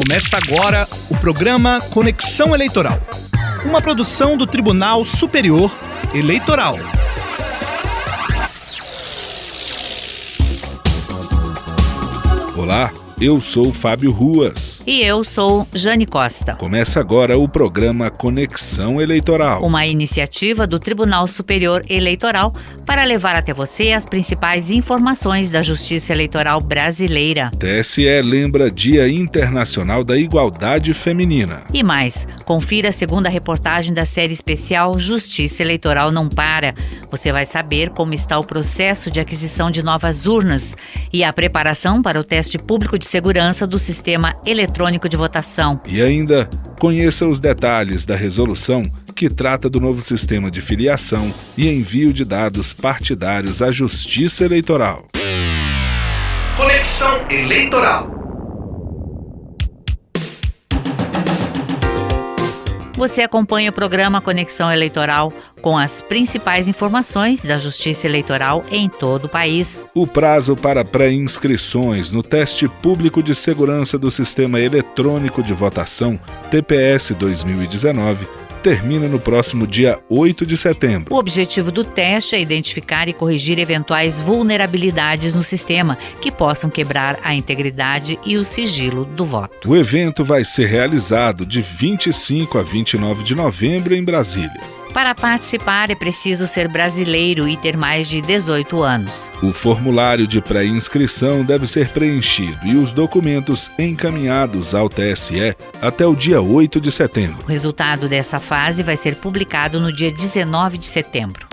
Começa agora o programa Conexão Eleitoral, uma produção do Tribunal Superior Eleitoral. Olá, eu sou Fábio Ruas. E eu sou Jane Costa. Começa agora o programa Conexão Eleitoral, uma iniciativa do Tribunal Superior Eleitoral para levar até você as principais informações da Justiça Eleitoral brasileira. TSE lembra Dia Internacional da Igualdade Feminina. E mais, confira a segunda reportagem da série especial Justiça Eleitoral Não Para. Você vai saber como está o processo de aquisição de novas urnas e a preparação para o teste público de segurança do sistema eletrônico de votação. E ainda, conheça os detalhes da resolução que trata do novo sistema de filiação e envio de dados partidários à Justiça Eleitoral. Conexão Eleitoral. Você acompanha o programa Conexão Eleitoral com as principais informações da Justiça Eleitoral em todo o país. O prazo para pré-inscrições no Teste Público de Segurança do Sistema Eletrônico de Votação, TPS 2019, termina no próximo dia 8 de setembro. O objetivo do teste é identificar e corrigir eventuais vulnerabilidades no sistema que possam quebrar a integridade e o sigilo do voto. O evento vai ser realizado de 25 a 29 de novembro em Brasília. Para participar é preciso ser brasileiro e ter mais de 18 anos. O formulário de pré-inscrição deve ser preenchido e os documentos encaminhados ao TSE até o dia 8 de setembro. O resultado dessa fase vai ser publicado no dia 19 de setembro.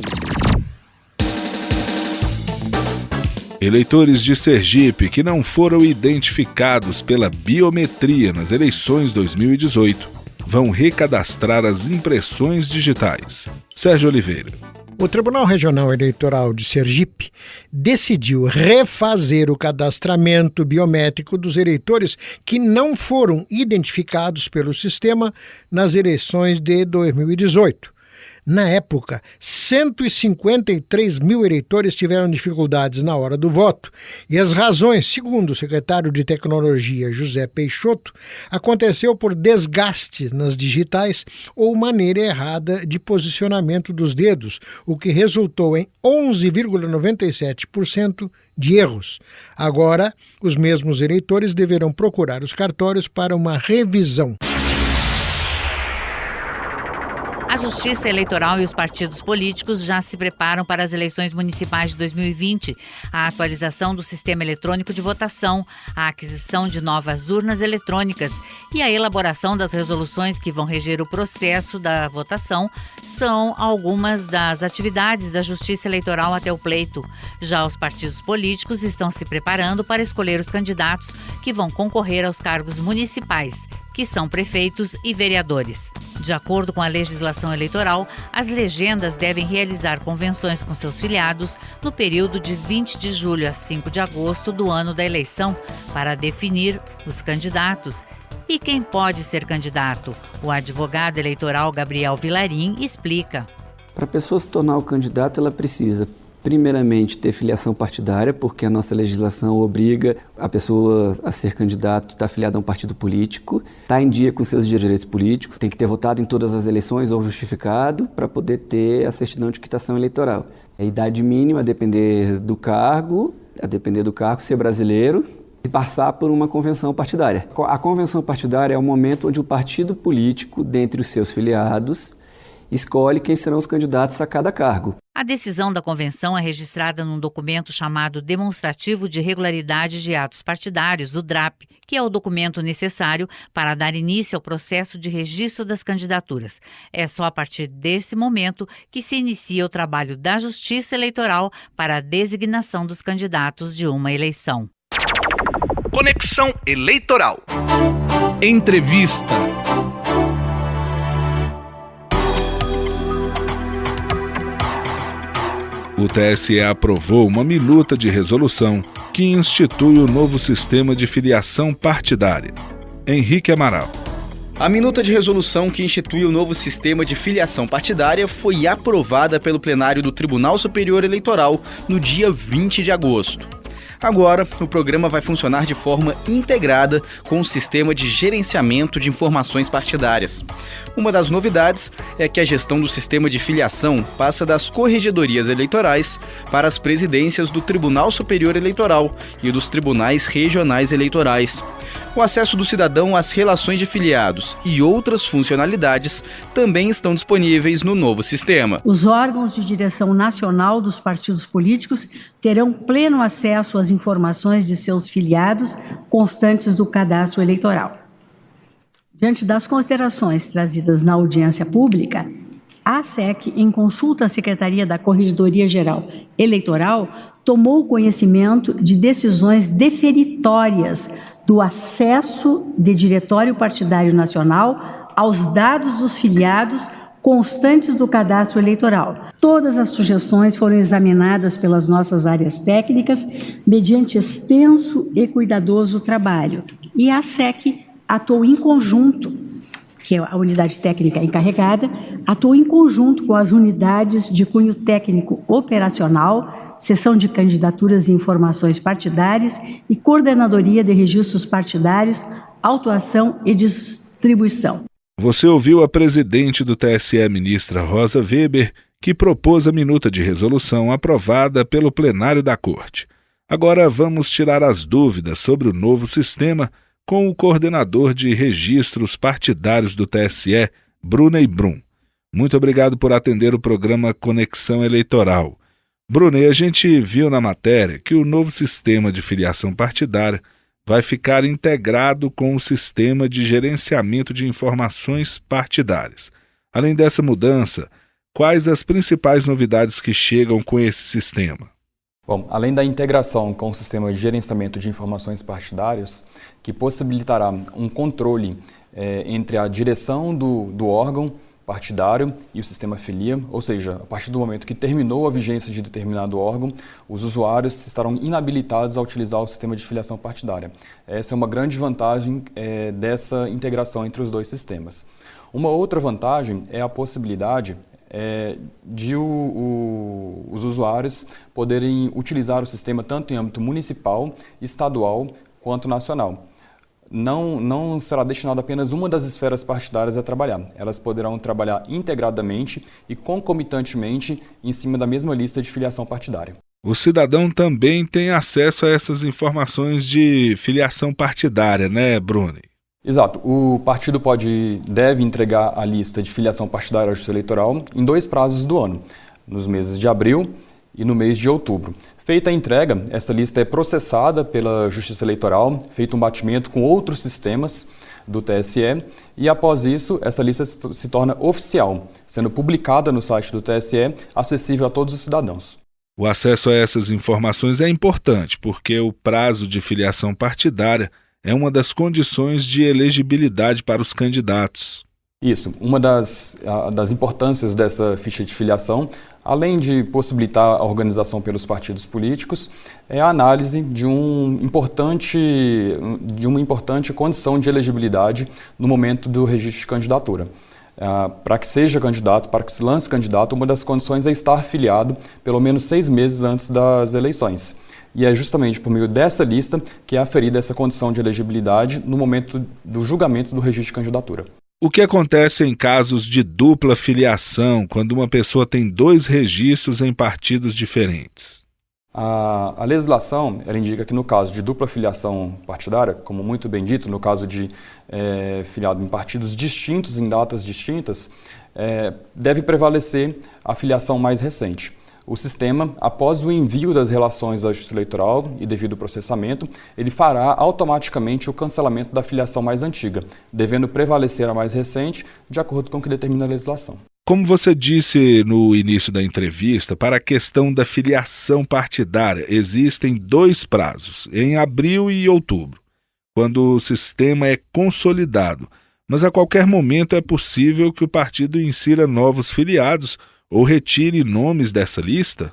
Eleitores de Sergipe que não foram identificados pela biometria nas eleições 2018 vão recadastrar as impressões digitais. Sérgio Oliveira. O Tribunal Regional Eleitoral de Sergipe decidiu refazer o cadastramento biométrico dos eleitores que não foram identificados pelo sistema nas eleições de 2018. Na época, 153 mil eleitores tiveram dificuldades na hora do voto e as razões, segundo o secretário de Tecnologia José Peixoto, aconteceu por desgaste nas digitais ou maneira errada de posicionamento dos dedos, o que resultou em 11,97% de erros. Agora, os mesmos eleitores deverão procurar os cartórios para uma revisão. A Justiça Eleitoral e os partidos políticos já se preparam para as eleições municipais de 2020, a atualização do sistema eletrônico de votação, a aquisição de novas urnas eletrônicas e a elaboração das resoluções que vão reger o processo da votação são algumas das atividades da Justiça Eleitoral até o pleito. Já os partidos políticos estão se preparando para escolher os candidatos que vão concorrer aos cargos municipais, que são prefeitos e vereadores. De acordo com a legislação eleitoral, as legendas devem realizar convenções com seus filiados no período de 20 de julho a 5 de agosto do ano da eleição para definir os candidatos. E quem pode ser candidato? O advogado eleitoral Gabriel Vilarim explica. Para a pessoa se tornar o candidato, ela precisa primeiramente ter filiação partidária, porque a nossa legislação obriga a pessoa a ser candidato, estar afiliada a um partido político, estar em dia com seus direitos políticos, tem que ter votado em todas as eleições ou justificado para poder ter a certidão de quitação eleitoral. A idade mínima, a depender do cargo, ser brasileiro e passar por uma convenção partidária. A convenção partidária é o momento onde o partido político, dentre os seus filiados, escolhe quem serão os candidatos a cada cargo. A decisão da convenção é registrada num documento chamado Demonstrativo de Regularidade de Atos Partidários, o DRAP, que é o documento necessário para dar início ao processo de registro das candidaturas. É só a partir desse momento que se inicia o trabalho da Justiça Eleitoral para a designação dos candidatos de uma eleição. Conexão Eleitoral. Entrevista. O TSE aprovou uma minuta de resolução que institui o novo sistema de filiação partidária. Henrique Amaral. A minuta de resolução que institui o novo sistema de filiação partidária foi aprovada pelo plenário do Tribunal Superior Eleitoral no dia 20 de agosto. Agora, o programa vai funcionar de forma integrada com o sistema de gerenciamento de informações partidárias. Uma das novidades é que a gestão do sistema de filiação passa das corregedorias eleitorais para as presidências do Tribunal Superior Eleitoral e dos tribunais regionais eleitorais. O acesso do cidadão às relações de filiados e outras funcionalidades também estão disponíveis no novo sistema. Os órgãos de direção nacional dos partidos políticos terão pleno acesso às informações de seus filiados constantes do cadastro eleitoral. Diante das considerações trazidas na audiência pública, a ASEC, em consulta à Secretaria da Corregedoria Geral Eleitoral, tomou conhecimento de decisões deferitórias do acesso de Diretório Partidário Nacional aos dados dos filiados constantes do cadastro eleitoral. Todas as sugestões foram examinadas pelas nossas áreas técnicas mediante extenso e cuidadoso trabalho. E a ASEC atuou em conjunto, que é a unidade técnica encarregada, atuou em conjunto com as unidades de cunho técnico operacional, seção de candidaturas e informações partidárias e coordenadoria de registros partidários, autuação e distribuição. Você ouviu a presidente do TSE, ministra Rosa Weber, que propôs a minuta de resolução aprovada pelo plenário da Corte. Agora vamos tirar as dúvidas sobre o novo sistema com o coordenador de registros partidários do TSE, Brunei Brum. Muito obrigado por atender o programa Conexão Eleitoral. Brunei, a gente viu na matéria que o novo sistema de filiação partidária vai ficar integrado com o sistema de gerenciamento de informações partidárias. Além dessa mudança, quais as principais novidades que chegam com esse sistema? Bom, além da integração com o sistema de gerenciamento de informações partidárias, que possibilitará um controle entre a direção do órgão partidário e o sistema filia, ou seja, a partir do momento que terminou a vigência de determinado órgão, os usuários estarão inabilitados a utilizar o sistema de filiação partidária. Essa é uma grande vantagem dessa integração entre os dois sistemas. Uma outra vantagem é a possibilidade de os usuários poderem utilizar o sistema tanto em âmbito municipal, estadual quanto nacional. Não será destinado apenas uma das esferas partidárias a trabalhar. Elas poderão trabalhar integradamente e concomitantemente em cima da mesma lista de filiação partidária. O cidadão também tem acesso a essas informações de filiação partidária, né, Bruni? Exato. O partido deve entregar a lista de filiação partidária à Justiça Eleitoral em 2 prazos do ano, nos meses de abril e no mês de outubro. Feita a entrega, essa lista é processada pela Justiça Eleitoral, feito um batimento com outros sistemas do TSE e, após isso, essa lista se torna oficial, sendo publicada no site do TSE, acessível a todos os cidadãos. O acesso a essas informações é importante porque o prazo de filiação partidária é uma das condições de elegibilidade para os candidatos. Isso. Uma das importâncias dessa ficha de filiação, além de possibilitar a organização pelos partidos políticos, é a análise de uma importante condição de elegibilidade no momento do registro de candidatura. Para que seja candidato, para que se lance candidato, uma das condições é estar filiado pelo menos 6 meses antes das eleições. E é justamente por meio dessa lista que é aferida essa condição de elegibilidade no momento do julgamento do registro de candidatura. O que acontece em casos de dupla filiação, quando uma pessoa tem 2 registros em partidos diferentes? A legislação ela indica que no caso de dupla filiação partidária, como muito bem dito, no caso de filiado em partidos distintos, em datas distintas, deve prevalecer a filiação mais recente. O sistema, após o envio das relações à Justiça Eleitoral e devido ao processamento, ele fará automaticamente o cancelamento da filiação mais antiga, devendo prevalecer a mais recente, de acordo com o que determina a legislação. Como você disse no início da entrevista, para a questão da filiação partidária, existem 2 prazos, em abril e outubro, quando o sistema é consolidado, mas a qualquer momento é possível que o partido insira novos filiados ou retire nomes dessa lista?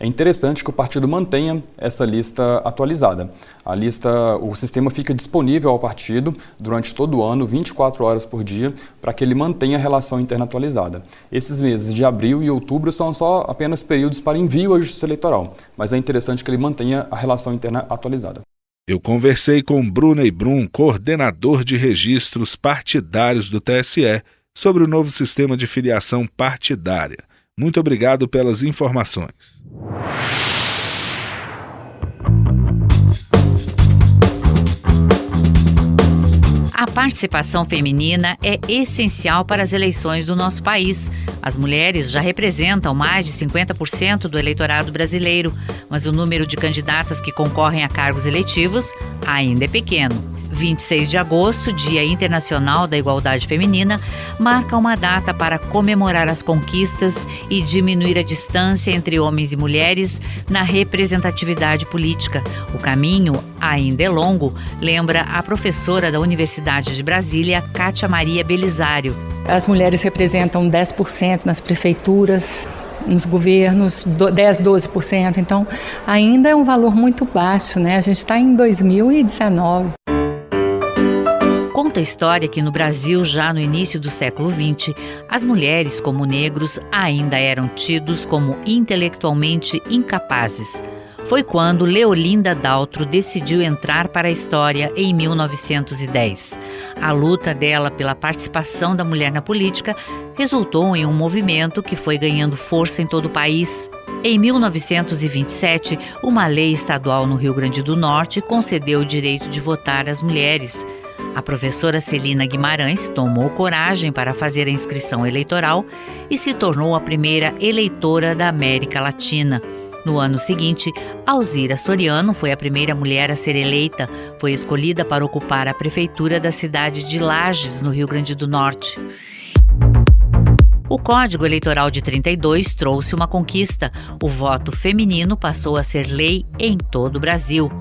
É interessante que o partido mantenha essa lista atualizada. O sistema fica disponível ao partido durante todo o ano, 24 horas por dia, para que ele mantenha a relação interna atualizada. Esses meses de abril e outubro são só apenas períodos para envio à Justiça Eleitoral, mas é interessante que ele mantenha a relação interna atualizada. Eu conversei com Brunei Brum, coordenador de registros partidários do TSE, sobre o novo sistema de filiação partidária. Muito obrigado pelas informações. A participação feminina é essencial para as eleições do nosso país. As mulheres já representam mais de 50% do eleitorado brasileiro, mas o número de candidatas que concorrem a cargos eletivos ainda é pequeno. 26 de agosto, Dia Internacional da Igualdade Feminina, marca uma data para comemorar as conquistas e diminuir a distância entre homens e mulheres na representatividade política. O caminho ainda é longo, lembra a professora da Universidade de Brasília, Kátia Maria Belisário. As mulheres representam 10% nas prefeituras, nos governos, 10, 12%, então ainda é um valor muito baixo, né? A gente está em 2019. Conta a história que no Brasil, já no início do século XX, as mulheres, como negros, ainda eram tidos como intelectualmente incapazes. Foi quando Leolinda Daltro decidiu entrar para a história em 1910. A luta dela pela participação da mulher na política resultou em um movimento que foi ganhando força em todo o país. Em 1927, uma lei estadual no Rio Grande do Norte concedeu o direito de votar às mulheres. A professora Celina Guimarães tomou coragem para fazer a inscrição eleitoral e se tornou a primeira eleitora da América Latina. No ano seguinte, Alzira Soriano foi a primeira mulher a ser eleita. Foi escolhida para ocupar a prefeitura da cidade de Lages, no Rio Grande do Norte. O Código Eleitoral de 32 trouxe uma conquista. O voto feminino passou a ser lei em todo o Brasil.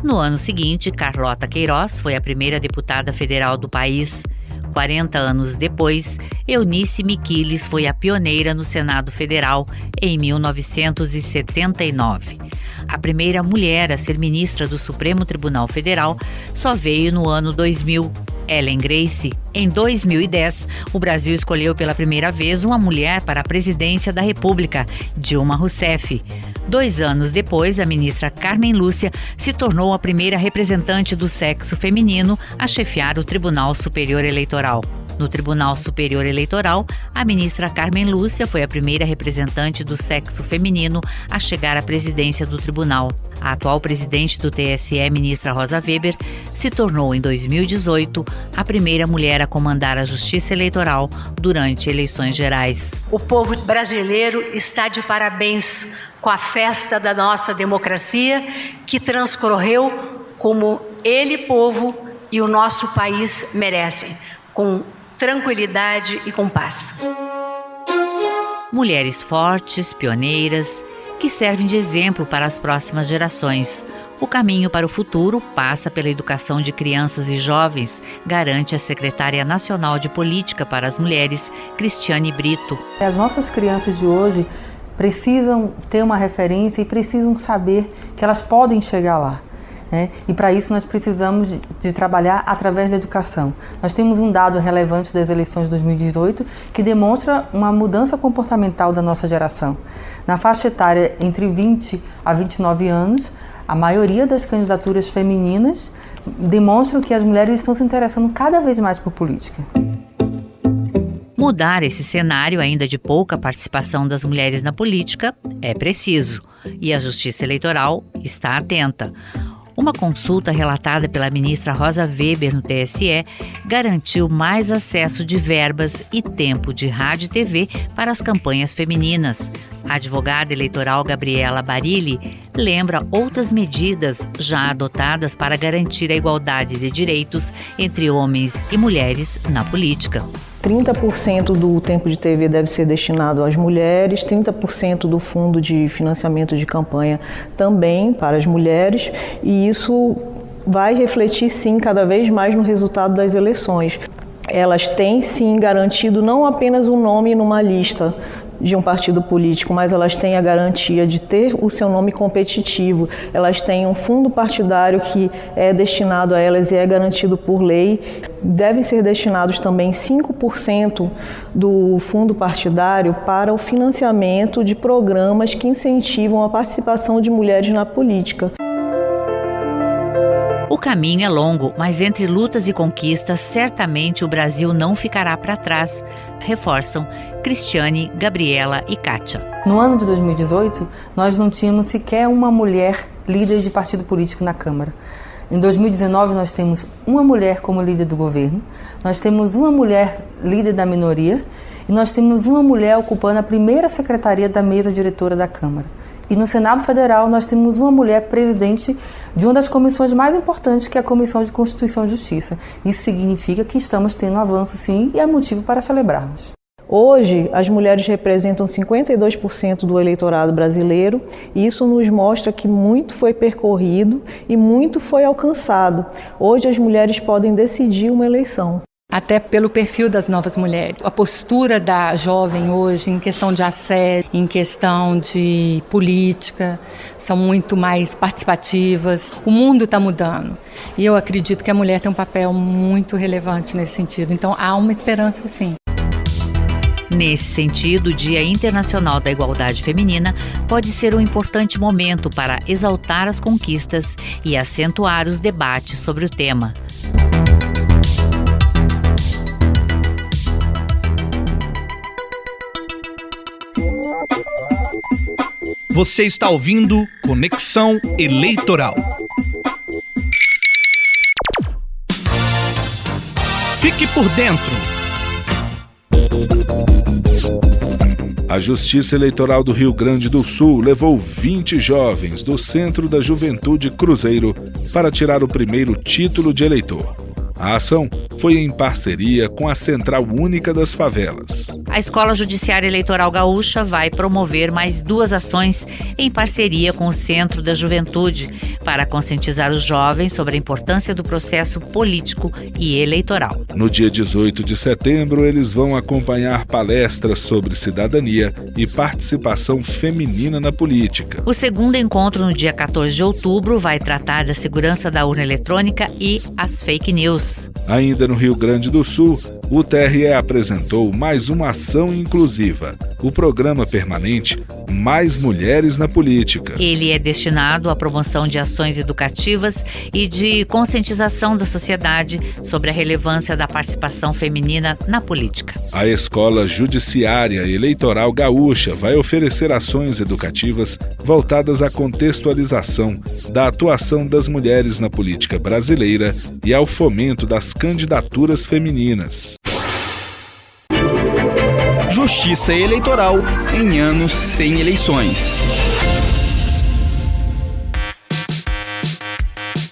No ano seguinte, Carlota Queiroz foi a primeira deputada federal do país. 40 anos depois, Eunice Miquiles foi a pioneira no Senado Federal, em 1979. A primeira mulher a ser ministra do Supremo Tribunal Federal só veio no ano 2000. Ellen Grace. Em 2010, o Brasil escolheu pela primeira vez uma mulher para a presidência da República, Dilma Rousseff. 2 anos depois, a ministra Carmen Lúcia se tornou a primeira representante do sexo feminino a chefiar o Tribunal Superior Eleitoral. No Tribunal Superior Eleitoral, a ministra Carmen Lúcia foi a primeira representante do sexo feminino a chegar à presidência do tribunal. A atual presidente do TSE, ministra Rosa Weber, se tornou em 2018 a primeira mulher a comandar a Justiça Eleitoral durante eleições gerais. O povo brasileiro está de parabéns com a festa da nossa democracia, que transcorreu como ele, povo, e o nosso país merecem, com tranquilidade e com paz. Mulheres fortes, pioneiras, que servem de exemplo para as próximas gerações. O caminho para o futuro passa pela educação de crianças e jovens, garante a secretária nacional de Política para as Mulheres, Cristiane Brito. As nossas crianças de hoje precisam ter uma referência e precisam saber que elas podem chegar lá. E para isso nós precisamos de trabalhar através da educação. Nós temos um dado relevante das eleições de 2018 que demonstra uma mudança comportamental da nossa geração. Na faixa etária entre 20 a 29 anos, a maioria das candidaturas femininas demonstram que as mulheres estão se interessando cada vez mais por política. Mudar esse cenário ainda de pouca participação das mulheres na política é preciso, e a Justiça Eleitoral está atenta. Uma consulta relatada pela ministra Rosa Weber no TSE garantiu mais acesso de verbas e tempo de rádio e TV para as campanhas femininas. A advogada eleitoral Gabriela Barilli lembra outras medidas já adotadas para garantir a igualdade de direitos entre homens e mulheres na política. 30% do tempo de TV deve ser destinado às mulheres, 30% do fundo de financiamento de campanha também para as mulheres, e isso vai refletir sim cada vez mais no resultado das eleições. Elas têm sim garantido não apenas um nome numa lista de um partido político, mas elas têm a garantia de ter o seu nome competitivo, elas têm um fundo partidário que é destinado a elas e é garantido por lei. Devem ser destinados também 5% do fundo partidário para o financiamento de programas que incentivam a participação de mulheres na política. O caminho é longo, mas entre lutas e conquistas, certamente o Brasil não ficará para trás, reforçam Cristiane, Gabriela e Kátia. No ano de 2018, nós não tínhamos sequer uma mulher líder de partido político na Câmara. Em 2019, nós temos uma mulher como líder do governo, nós temos uma mulher líder da minoria e nós temos uma mulher ocupando a primeira secretaria da mesa diretora da Câmara. E no Senado Federal nós temos uma mulher presidente de uma das comissões mais importantes, que é a Comissão de Constituição e Justiça. Isso significa que estamos tendo um avanço, sim, e é motivo para celebrarmos. Hoje, as mulheres representam 52% do eleitorado brasileiro e isso nos mostra que muito foi percorrido e muito foi alcançado. Hoje, as mulheres podem decidir uma eleição. Até pelo perfil das novas mulheres. A postura da jovem hoje em questão de assédio, em questão de política, são muito mais participativas. O mundo está mudando e eu acredito que a mulher tem um papel muito relevante nesse sentido. Então há uma esperança, sim. Nesse sentido, o Dia Internacional da Igualdade Feminina pode ser um importante momento para exaltar as conquistas e acentuar os debates sobre o tema. Você está ouvindo Conexão Eleitoral. Fique por dentro. A Justiça Eleitoral do Rio Grande do Sul levou 20 jovens do Centro da Juventude Cruzeiro para tirar o primeiro título de eleitor. A ação foi em parceria com a Central Única das Favelas. A Escola Judiciária Eleitoral Gaúcha vai promover mais 2 ações em parceria com o Centro da Juventude para conscientizar os jovens sobre a importância do processo político e eleitoral. No dia 18 de setembro, eles vão acompanhar palestras sobre cidadania e participação feminina na política. O segundo encontro, no dia 14 de outubro, vai tratar da segurança da urna eletrônica e as fake news. Ainda no Rio Grande do Sul, o TRE apresentou mais uma ação inclusiva, o programa permanente Mais Mulheres na Política. Ele é destinado à promoção de ações educativas e de conscientização da sociedade sobre a relevância da participação feminina na política. A Escola Judiciária Eleitoral Gaúcha vai oferecer ações educativas voltadas à contextualização da atuação das mulheres na política brasileira e ao fomento das candidaturas femininas. Justiça Eleitoral em anos sem eleições.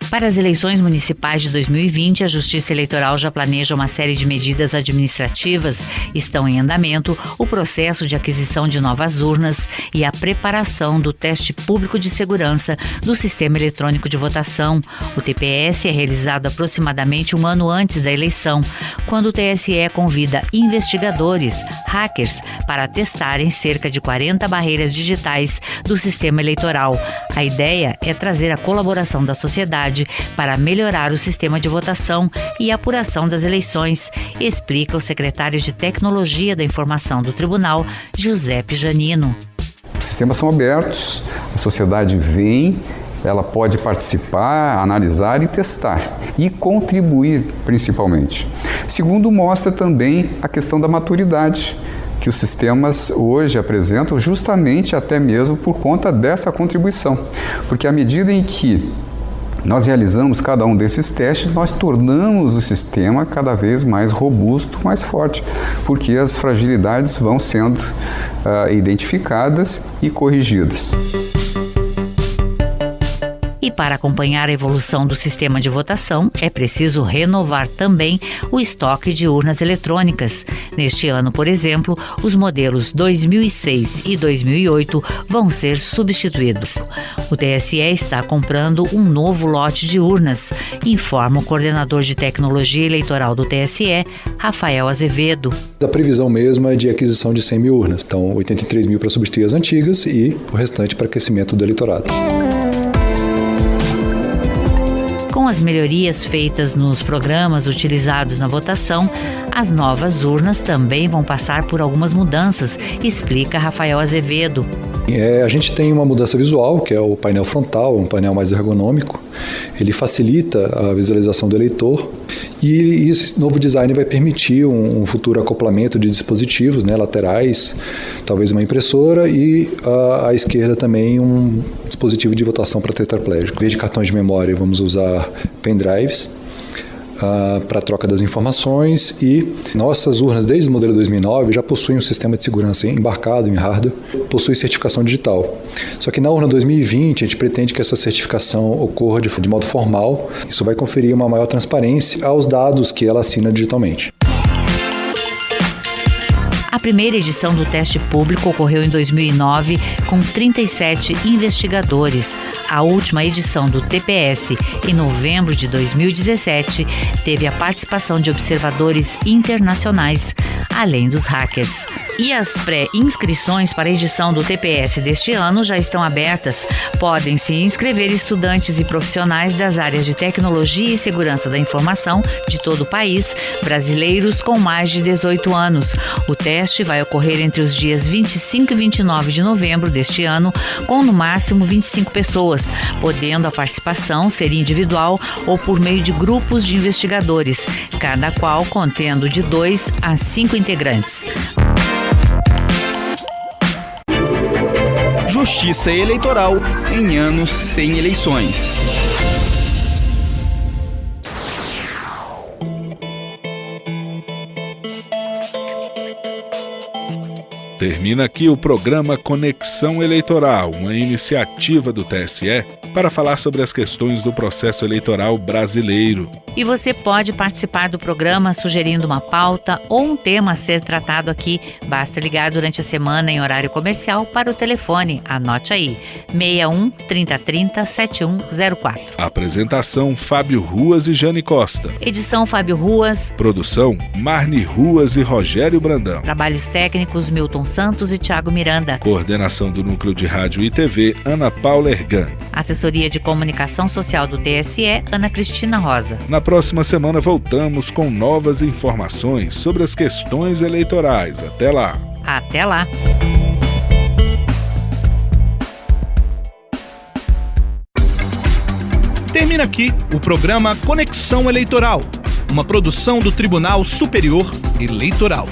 Para as eleições municipais de 2020, a Justiça Eleitoral já planeja uma série de medidas administrativas. Estão em andamento o processo de aquisição de novas urnas e a preparação do teste público de segurança do Sistema Eletrônico de Votação. O TPS é realizado aproximadamente um ano antes da eleição, quando o TSE convida investigadores, hackers, para testarem cerca de 40 barreiras digitais do sistema eleitoral. A ideia é trazer a colaboração da sociedade para melhorar o sistema de votação e apuração das eleições, explica o secretário de Tecnologia da Informação do Tribunal, Giuseppe Janino. Os sistemas são abertos, a sociedade vem, ela pode participar, analisar e testar e contribuir principalmente. Segundo, mostra também a questão da maturidade que os sistemas hoje apresentam, justamente até mesmo por conta dessa contribuição, porque à medida em que nós realizamos cada um desses testes, nós tornamos o sistema cada vez mais robusto, mais forte, porque as fragilidades vão sendo identificadas e corrigidas. E para acompanhar a evolução do sistema de votação, é preciso renovar também o estoque de urnas eletrônicas. Neste ano, por exemplo, os modelos 2006 e 2008 vão ser substituídos. O TSE está comprando um novo lote de urnas, informa o coordenador de tecnologia eleitoral do TSE, Rafael Azevedo. A previsão mesmo é de aquisição de 100 mil urnas, então 83 mil para substituir as antigas e o restante para crescimento do eleitorado. Com as melhorias feitas nos programas utilizados na votação, as novas urnas também vão passar por algumas mudanças, explica Rafael Azevedo. A gente tem uma mudança visual, que é o painel frontal, um painel mais ergonômico. Ele facilita a visualização do eleitor e esse novo design vai permitir um futuro acoplamento de dispositivos, laterais, talvez uma impressora e à esquerda também um dispositivo de votação para tetraplégico. Em vez de cartões de memória, vamos usar pendrives para a troca das informações e nossas urnas desde o modelo 2009 já possuem um sistema de segurança embarcado em hardware, possui certificação digital. Só que na urna 2020 a gente pretende que essa certificação ocorra de modo formal. Isso vai conferir uma maior transparência aos dados que ela assina digitalmente. A primeira edição do teste público ocorreu em 2009 com 37 investigadores. A última edição do TPS, em novembro de 2017, teve a participação de observadores internacionais, além dos hackers. E as pré-inscrições para a edição do TPS deste ano já estão abertas. Podem se inscrever estudantes e profissionais das áreas de tecnologia e segurança da informação de todo o país, brasileiros com mais de 18 anos. O teste vai ocorrer entre os dias 25 e 29 de novembro deste ano, com no máximo 25 pessoas, podendo a participação ser individual ou por meio de grupos de investigadores, cada qual contendo de 2 a 5 integrantes. Justiça Eleitoral em anos sem eleições. Termina aqui o programa Conexão Eleitoral, uma iniciativa do TSE para falar sobre as questões do processo eleitoral brasileiro. E você pode participar do programa sugerindo uma pauta ou um tema a ser tratado aqui. Basta ligar durante a semana em horário comercial para o telefone. Anote aí, 61 3030 7104. Apresentação Fábio Ruas e Jane Costa. Edição Fábio Ruas. Produção Marne Ruas e Rogério Brandão. Trabalhos técnicos Milton Santos e Thiago Miranda. Coordenação do Núcleo de Rádio e TV, Ana Paula Ergan. Assessoria de Comunicação Social do TSE, Ana Cristina Rosa. Na próxima semana voltamos com novas informações sobre as questões eleitorais. Até lá! Até lá! Termina aqui o programa Conexão Eleitoral, uma produção do Tribunal Superior Eleitoral.